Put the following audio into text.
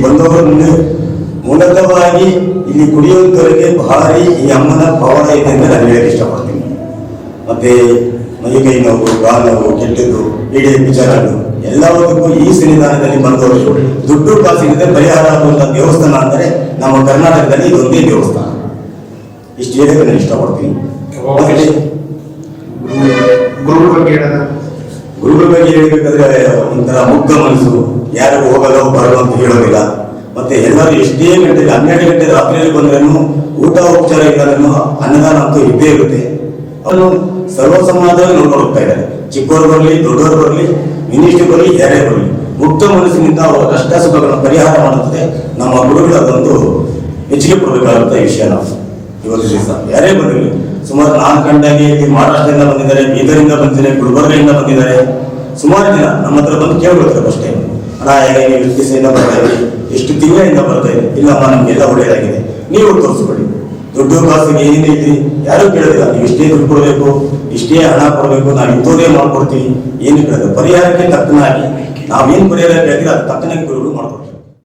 ಬಂದವರು ಮೂಲತಃವಾಗಿ ಇಲ್ಲಿ ಕುಡಿಯುವಂಥವರಿಗೆ ಭಾರಿ ಈ ಅಮ್ಮನ ಪವಾಡ ಇದೆ ಅಂತ ನಾನು ಹೇಳಕ್ಕೆ ಇಷ್ಟಪಡ್ತೀನಿ. ಮತ್ತೆ ಮೈಕೈ ನೋವು, ಕಾಲು ನೋವು, ಕೆಟ್ಟದ್ದು, ಇಡೀ ವಿಚಾರಗಳು ಎಲ್ಲದಕ್ಕೂ ಈ ಸನ್ನಿಧಾನದಲ್ಲಿ ಬಂದವರು ದುಡ್ಡು ಕಾಸಿಲ್ಲದೆ ಪರಿಹಾರ ಆಗುವಂಥ ದೇವಸ್ಥಾನ ಅಂದರೆ ನಮ್ಮ ಕರ್ನಾಟಕದಲ್ಲಿ ಇದೊಂದೇ ದೇವಸ್ಥಾನ. ಇಷ್ಟು ಹೇಳಕ್ಕೆ ನಾನು ಇಷ್ಟಪಡ್ತೀನಿ. ಗುರುಗಳ ಬಗ್ಗೆ ಹೇಳಬೇಕಾದ್ರೆ ಒಂಥರ ಮುಗ್ಧ ಮನಸ್ಸು, ಯಾರಿಗೂ ಹೋಗಲ್ಲ ಬರಲ್ಲ ಅಂತ ಹೇಳೋದಿಲ್ಲ. ಮತ್ತೆ ಎಲ್ಲರೂ ಎಷ್ಟೇ ಗಂಟೆಗೆ 12 ಗಂಟೆ ರಾತ್ರಿಯಲ್ಲಿ ಬಂದ್ರೂ ಊಟ ಉಪಚಾರ ಇಲ್ಲದನ್ನು ಅನ್ನದಾನ ಅಂತೂ ಇದ್ದೇ ಇರುತ್ತೆ. ಅವನು ಸರ್ವ ಸಮಾಜದಲ್ಲಿ ನೋಡ್ಕೊಂಡು ಹೋಗ್ತಾ ಇದ್ದಾರೆ. ಚಿಕ್ಕವರು ಬರಲಿ, ದೊಡ್ಡವರು ಬರಲಿ, ಮಿನಿಸ್ಟರ್ ಬರಲಿ, ಯಾರೇ ಬರಲಿ, ಮುಕ್ತ ಮನಸ್ಸಿನಿಂದ ಅವರ ಕಷ್ಟ ಸುಖಗಳನ್ನು ಪರಿಹಾರ ಮಾಡುತ್ತದೆ ನಮ್ಮ ಗುರುಗಳು. ಅದೊಂದು ಹೆಚ್ಚಿಗೆ ಕೊಡಬೇಕಾದಂಥ ವಿಷಯ. ನಾವು ಇವತ್ತು ದಿವಸ ಯಾರೇ ಬಂದಿರಲಿ, ಸುಮಾರು 4 ಗಂಟೆಗೆ ಮಹಾರಾಷ್ಟ್ರದಿಂದ ಬಂದಿದ್ದಾರೆ, ಬೀದರಿಂದ ಬಂದಿದ್ದಾರೆ, ಗುಲ್ಬರ್ಗದಿಂದ ಬಂದಿದ್ದಾರೆ. ಸುಮಾರು ಜನ ನಮ್ಮ ಹತ್ರ ಬಂದು ಕೇಳ್ಕೊಳ್ತಾರೆ ಅಷ್ಟೇ, ಅಣ್ಣ ಹೇಗೆ ನೀವು ಎಷ್ಟು ದಿವಸದಿಂದ ಬರ್ತಾ ಇದ್ದೀರಿ, ಎಷ್ಟು ತಿಂಗಳಿಂದ ಬರ್ತಾ ಇದೆ? ಇಲ್ಲಮ್ಮ ನಮಗೆಲ್ಲ ಒಳ್ಳೆಯದಾಗಿದೆ, ನೀವು ತೋರಿಸ್ಕೊಡಿ. ದುಡ್ಡು ಕಾಸಿಗೆ ಏನಿದೆ ಯಾರು ಕೇಳೋದಿಲ್ಲ. ನೀವು ಇಷ್ಟೇ ದುಡ್ಡು ಕೊಡಬೇಕು, ಇಷ್ಟೇ ಹಣ ಕೊಡಬೇಕು, ನಾವು ಇಂಥೋದೇ ಮಾಡ್ಕೊಡ್ತೀವಿ, ಏನು ಕೇಳೋದು. ಪರಿಹಾರಕ್ಕೆ ತಕ್ಕನಾಗಿ ನಾವೇನು ಪರಿಹಾರ ಕೇಳ್ತೀವಿ ಅದು ತಕ್ಕನಾಗಿ ಗುರುಗಳು ಮಾಡ್ಕೊಡ್ತೀವಿ.